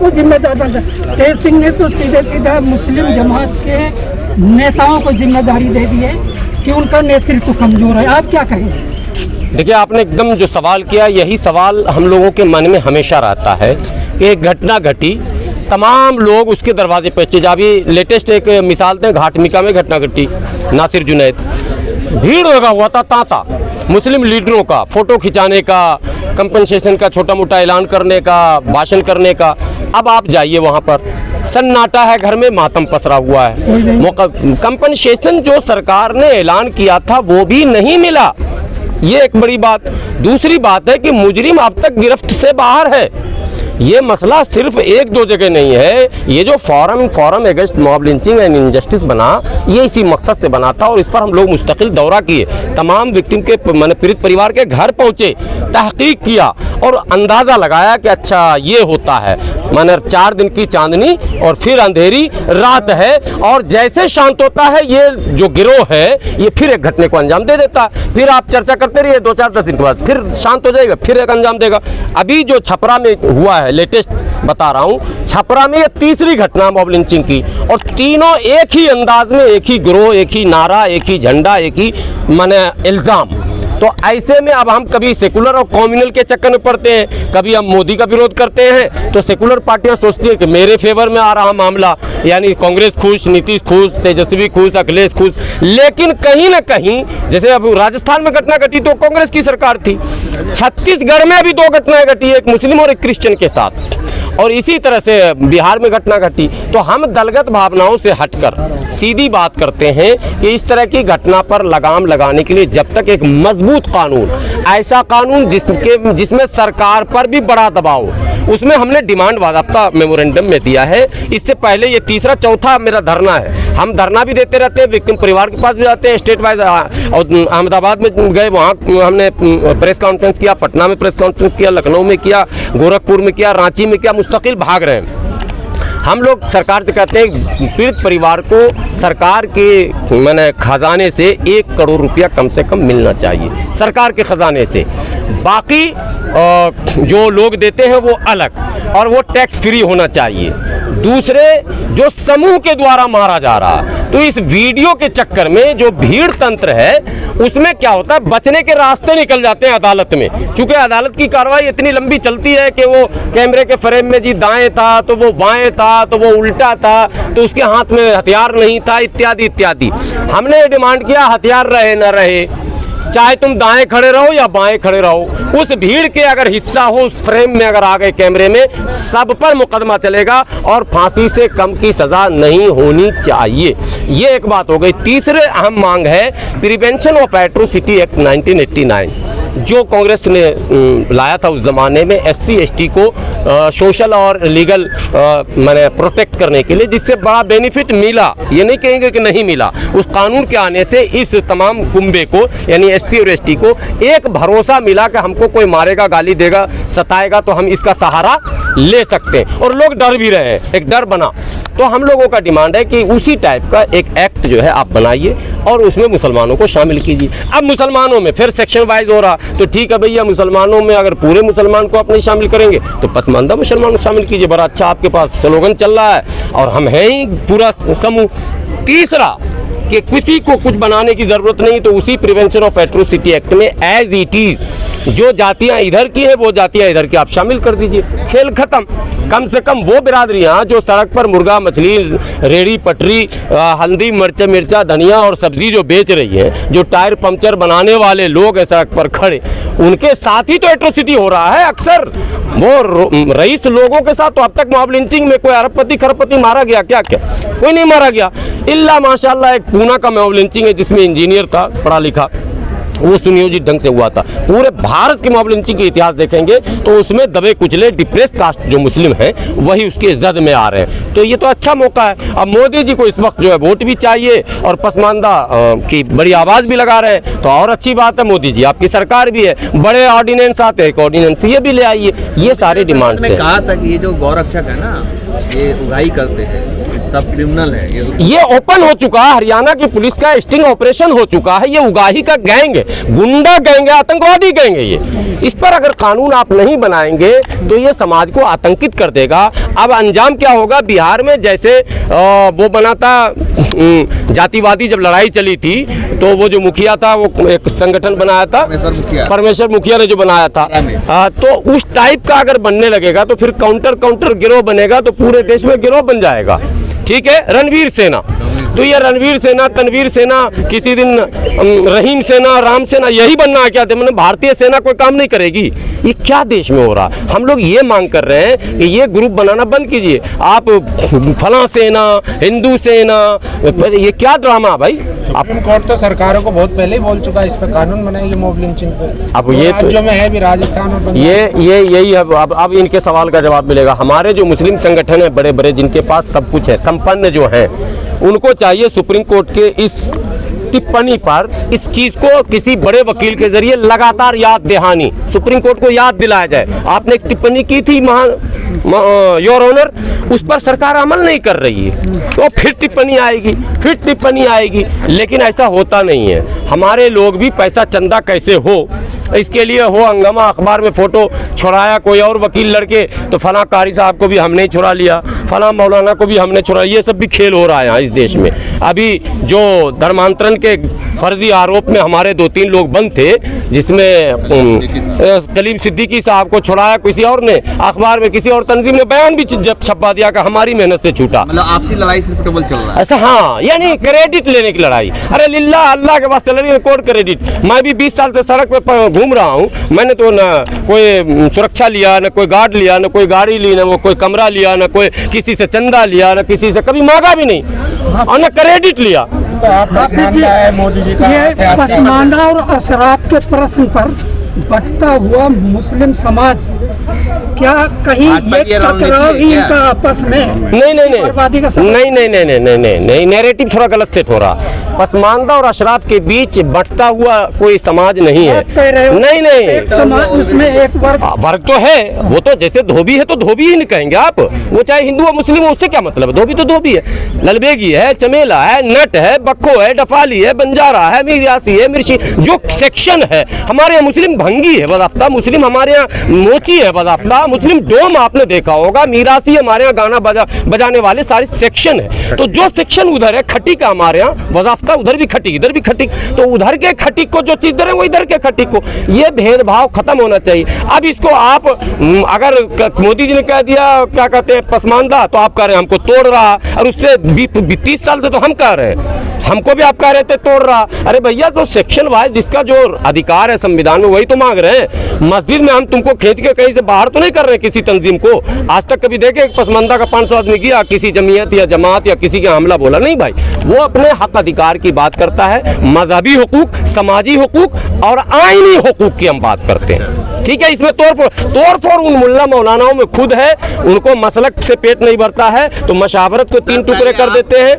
किसको जिम्मेदार बनता? तेज सिंह ने तो सीधे सीधा मुस्लिम जमात के नेताओं को जिम्मेदारी दे दी है कि उनका नेतृत्व कमजोर है। आप क्या कहेंगे? देखिए, आपने एकदम जो सवाल किया, यही सवाल हम लोगों के मन में हमेशा रहता है कि एक घटना घटी, तमाम लोग उसके दरवाजे पे पहुंचे। अभी लेटेस्ट एक मिसाल दें, घाटमिका में घटना घटी, नासिर जुनैद, भीड़ लगा हुआ था तांता मुस्लिम लीडरों का, फोटो खिंचाने का, कंपनसेशन का छोटा मोटा ऐलान करने का, भाषण करने का। अब आप जाइए वहाँ पर, सन्नाटा है, घर में मातम पसरा हुआ है। मौका कंपनसेशन जो सरकार ने ऐलान किया था वो भी नहीं मिला, ये एक बड़ी बात। दूसरी बात है कि मुजरिम अब तक गिरफ्त से बाहर है। ये मसला सिर्फ एक दो जगह नहीं है, ये जो forum against mob lynching and injustice बना, ये इसी मकसद से बना था और इस पर हम लोग मुस्तकिल दौरा किए, तमाम विक्टिम के माने पीड़ित परिवार के घर पहुंचे, तहकीक किया और अंदाज़ा लगाया कि अच्छा ये होता है, माने 4 दिन की चांदनी और फिर अंधेरी रात है, और जैसे शांत होता है ये जो गिरोह है ये फिर एक घटने को अंजाम दे देता है। फिर आप चर्चा करते रहिए, 2-4-10 दिन के बाद फिर शांत हो जाएगा, फिर एक अंजाम देगा। अभी जो छपरा में हुआ है, लेटेस्ट बता रहा हूं, छपरा में ये तीसरी घटना मॉब लिंचिंग की, और तीनों एक ही अंदाज में, एक ही गिरोह, एक ही नारा, एक ही झंडा, एक ही माने इल्ज़ाम। तो ऐसे में अब हम कभी सेकुलर और कम्युनल के चक्कर में पड़ते हैं, कभी हम मोदी का विरोध करते हैं, तो सेकुलर पार्टियां सोचती है कि मेरे फेवर में आ रहा मामला, यानी कांग्रेस खुश, नीतीश खुश, तेजस्वी खुश, अखिलेश खुश। लेकिन कहीं ना कहीं, जैसे अब राजस्थान में घटना घटी तो कांग्रेस की सरकार थी, छत्तीसगढ़ में अभी 2 घटनाएं घटी, एक मुस्लिम और एक क्रिश्चियन के साथ, और इसी तरह से बिहार में घटना घटी। तो हम दलगत भावनाओं से हटकर सीधी बात करते हैं कि इस तरह की घटना पर लगाम लगाने के लिए जब तक एक मजबूत कानून, ऐसा कानून जिसमें सरकार पर भी बड़ा दबाव, उसमें हमने डिमांड वाज़ाब्ता मेमोरेंडम में दिया है। इससे पहले ये तीसरा चौथा मेरा धरना है, हम धरना भी देते रहते हैं, विक्टिम परिवार के पास भी जाते हैं, स्टेट वाइज और अहमदाबाद में गए, वहाँ हमने प्रेस कॉन्फ्रेंस किया, पटना में प्रेस कॉन्फ्रेंस किया, लखनऊ में किया, गोरखपुर में किया, रांची में किया, मुस्तकिल भाग रहे हैं। हम लोग सरकार से कहते हैं पीड़ित परिवार को सरकार के माने खजाने से 1 करोड़ रुपया कम से कम मिलना चाहिए, सरकार के खजाने से। बाकी जो लोग देते हैं वो अलग, और वो टैक्स फ्री होना चाहिए। दूसरे, जो समूह के द्वारा मारा जा रहा, तो इस वीडियो के चक्कर में जो भीड़ तंत्र है उसमें क्या होता है, बचने के रास्ते निकल जाते हैं अदालत में। चूंकि अदालत की कार्रवाई इतनी लंबी चलती है कि वो कैमरे के फ्रेम में जी दाएं था तो वो बाएं था, तो वो उल्टा था, तो उसके हाथ में हथियार नहीं था, इत्यादि इत्यादि। हमने डिमांड किया हथियार रहे न रहे, चाहे तुम दाएं खड़े रहो या बाएं खड़े रहो, उस भीड़ के अगर हिस्सा हो, उस फ्रेम में अगर आ गए कैमरे में, सब पर मुकदमा चलेगा और फांसी से कम की सजा नहीं होनी चाहिए। ये एक बात हो गई। तीसरे अहम मांग है प्रिवेंशन ऑफ एट्रोसिटी एक्ट 1989, जो कांग्रेस ने लाया था उस ज़माने में SC ST को सोशल और लीगल माने प्रोटेक्ट करने के लिए, जिससे बड़ा बेनिफिट मिला, ये नहीं कहेंगे कि नहीं मिला। उस कानून के आने से इस तमाम कुंबे को, यानी SC और ST को एक भरोसा मिला कि हमको कोई मारेगा, गाली देगा, सताएगा तो हम इसका सहारा ले सकते हैं, और लोग डर भी रहे हैं, एक डर बना। तो हम लोगों का डिमांड है कि उसी टाइप का एक एक्ट जो है आप बनाइए और उसमें मुसलमानों को शामिल कीजिए। अब मुसलमानों में फिर सेक्शन वाइज हो रहा, तो ठीक है भैया, मुसलमानों में अगर पूरे मुसलमान को आप नहीं शामिल करेंगे तो पसमानदा मुसलमानों को शामिल कीजिए। बड़ा अच्छा आपके पास स्लोगन चल रहा है और हम हैं ही पूरा समूह। तीसरा, कि किसी को कुछ बनाने की ज़रूरत नहीं, तो उसी प्रिवेंशन ऑफ एट्रोसिटी एक्ट में एज इट इज़ जो जातियां इधर की है वो जातियां इधर की आप शामिल कर दीजिए, खेल खत्म। कम से कम वो बिरादरियां जो सड़क पर मुर्गा मछली, रेड़ी पटरी, हल्दी मिर्चा धनिया और सब्जी जो बेच रही है, जो टायर पंक्चर बनाने वाले लोग हैं सड़क पर खड़े, उनके साथ ही तो एट्रोसिटी हो रहा है अक्सर। वो रईस लोगों के साथ तो अब तक मॉब लिंचिंग में कोई अरबपति खरबपति मारा गया क्या? कोई नहीं मारा गया, इल्ला माशाल्लाह एक पूना का मॉब लिंचिंग है जिसमें इंजीनियर था पढ़ा लिखा, वो सुनियोजित ढंग से हुआ था। पूरे भारत के मॉब लिंचिंग के इतिहास देखेंगे तो उसमें दबे कुचले डिप्रेस कास्ट जो मुस्लिम हैं वही उसके जद में आ रहे हैं। तो ये तो अच्छा मौका है। अब मोदी जी को इस वक्त जो है वोट भी चाहिए और पसमानदा की बड़ी आवाज़ भी लगा रहे हैं, तो और अच्छी बात है। मोदी जी आपकी सरकार भी है, बड़े ऑर्डिनेंस आते हैं, ऑर्डिनेंस ये भी ले आइए। ये सारे डिमांड से कहा था कि ये जो गौरक्षक है ना, ये उगाही करते हैं, सब क्रिमिनल है ये ओपन हो चुका है। हरियाणा की पुलिस का स्टिंग ऑपरेशन हो चुका है। ये उगाही का गैंग है, गुंडा गैंग है, आतंकवादी गैंग है ये। इस पर अगर कानून आप नहीं बनाएंगे तो ये समाज को आतंकित कर देगा। अब अंजाम क्या होगा? बिहार में जैसे वो बना था जातिवादी, जब लड़ाई चली थी तो वो जो मुखिया था वो एक संगठन बनाया था, परमेश्वर मुखिया ने जो बनाया था, तो उस टाइप का अगर बनने लगेगा तो फिर काउंटर गिरोह बनेगा तो पूरे देश में गिरोह बन जाएगा। ठीक है, रणवीर सेना, तो ये रणवीर सेना, तनवीर सेना, किसी दिन रहीम सेना, राम सेना, यही बनना है क्या? मतलब भारतीय सेना कोई काम नहीं करेगी? ये क्या देश में हो रहा? हम लोग ये मांग कर रहे हैं कि ये ग्रुप बनाना बंद कीजिए। आप फलां सेना, हिंदू सेना, ये क्या ड्रामा भाई? सुप्रीम कोर्ट तो सरकारों को बहुत पहले ही बोल चुका है इस पर कानून बनाएगी मॉब लिंचिंग पे। अब ये राज्यों में है भी, राजस्थान और यही है। अब इनके सवाल का जवाब मिलेगा। हमारे जो मुस्लिम संगठन है बड़े बड़े, जिनके पास सब कुछ है, संपन्न जो है, उनको चाहिए सुप्रीम कोर्ट के इस टिप्पणी पर इस चीज को किसी बड़े वकील के जरिए लगातार याद दहानी, सुप्रीम कोर्ट को याद दिलाया जाए। आपने एक टिप्पणी की थी योर ऑनर, उस पर सरकार अमल नहीं कर रही है, तो फिर टिप्पणी आएगी, लेकिन ऐसा होता नहीं है। हमारे लोग भी पैसा चंदा कैसे हो इसके लिए हो हंगामा, अखबार में फोटो छुड़ाया कोई और वकील लड़के, तो फला कारी साहब को भी हमने छुड़ा लिया, फला मौलाना को भी हमने छुड़ा, ये सब भी खेल हो रहा है यहाँ इस देश में। अभी जो धर्मांतरण के फर्जी आरोप में हमारे 2-3 लोग बंद थे, जिसमें कलीम सिद्दीकी साहब को छुड़ाया किसी और ने, अखबार में किसी और तंजीम ने बयान भी जब छपवा दिया कि हमारी मेहनत से छूटा। मतलब आपसी लड़ाई सिर्फ केवल चल रहा है ऐसा? हाँ, यानी क्रेडिट लेने की लड़ाई। अरे लिल्ला अल्लाह के वास्ते लड़ी कोर्ट क्रेडिट। मैं भी 20 साल से सड़क पे घूम रहा हूँ, मैंने तो ना कोई सुरक्षा लिया, ना कोई गार्ड लिया, ना कोई गाड़ी ली, ना वो कोई कमरा लिया, ना कोई किसी से चंदा लिया, ना किसी से कभी मांगा भी नहीं, और ना क्रेडिट लिया। तो आप है मोदी जी का ये पसमानदा और अशराफ के प्रश्न पर बढ़ता हुआ मुस्लिम समाज, क्या कहीं ये टकराव ही इनका आपस में बर्बादी का सबब? नहीं, नैरेटिव थोड़ा गलत सेट हो रहा। पसमानदा और अशराफ के बीच बढ़ता हुआ कोई समाज नहीं है। नहीं, समाज उसमें एक वर्ग तो है, वो तो जैसे धोबी है तो धोबी ही नहीं कहेंगे आप, वो चाहे हिंदू हो मुस्लिम हो, उससे क्या मतलब है? धोबी तो धोबी है, ललबेगी है, चमेला है, नट है, बक्खो है, डफाली है, बंजारा है, मीरासी है, मिर्ची, जो सेक्शन है। हमारे यहाँ मुस्लिम भंगी है बजाफ्ता, मुस्लिम हमारे यहाँ मोची है बजाफ्ता, मुस्लिम डोम आपने देखा होगा, मीरासी हमारे यहाँ गाना बजाने वाले सारे सेक्शन है। तो जो सेक्शन उधर है खटी का, हमारे यहाँ बजाफ्ता उधर भी खटी, इधर भी खटी, तो उधर के खटी को जो चीज दे रहे हैं वो इधर के खटी को, ये भेदभाव खत्म होना चाहिए। अब इसको आप अगर मोदी जी ने कह दिया क्या कहते हैं पसमानदा, तो आप कह रहे हैं हमको तोड़ रहा, और उससे 30 साल से तो हम कह रहे हैं, हमको भी आप कह रहे थे तोड़ रहा। अरे भैया, तो सेक्शन वाइज जिसका जो अधिकार है संविधान में वही तो मांग रहे हैं। मस्जिद में हम तुमको खींच के कहीं से बाहर तो नहीं कर रहे किसी तंजीम को। आज तक कभी देखे पसमानदा का 500 आदमी गया किसी जमीयत या जमात या किसी का हमला बोला? नहीं भाई, वो अपने हक अधिकार की बात करता है। मजहबी हुकूक, समाजी हुकूक और आईनी हुकूक की हम बात करते हैं। ठीक है, इसमें तोड़-फोड़ उन मुल्ला मौलानाओं में खुद है, उनको मसलक से पेट नहीं भरता है तो मशावरत को 3 टुकड़े कर देते हैं,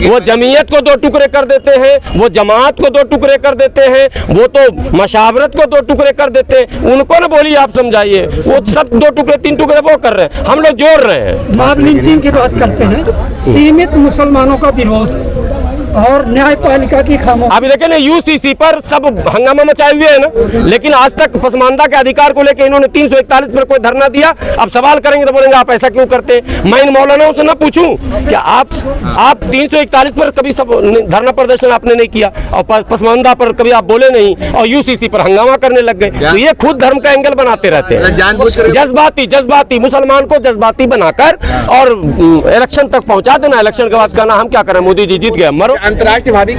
वो जमीयत को 2 टुकड़े कर देते हैं, वो जमात को 2 टुकड़े कर देते हैं, वो तो मशावरत को 2 टुकड़े कर देते हैं। उनको ना बोलिए, आप समझाइए, वो सब 2 टुकड़े 3 टुकड़े वो कर रहे हैं, हम लोग जोड़ रहे हैं। मॉब लिंचिंग की बात करते हैं, सीमित मुसलमानों का विरोध और न्यायपालिका की खामोशी। अभी देखें ना, यूसीसी पर सब हंगामा मचाए हुए है ना, लेकिन आज तक पसमानदा के अधिकार को लेकर इन्होंने 341 पर कोई धरना दिया। अब सवाल करेंगे तो बोलेंगे आप ऐसा क्यों करते हैं। मैं इन मौलानाओं से ना पूछूं क्या आप 341 पर कभी सब धरना प्रदर्शन आपने नहीं किया, और पसमानदा पर कभी आप बोले नहीं, और यूसीसी पर हंगामा करने लग गए। तो ये खुद धर्म का एंगल बनाते रहते हैं, जज्बाती मुसलमान को जज्बाती बनाकर और इलेक्शन तक पहुंचा देना। इलेक्शन के बाद कहना हम क्या करें, मोदी जी जीत गए, मरो। अंतर्राष्ट्रीय भाभी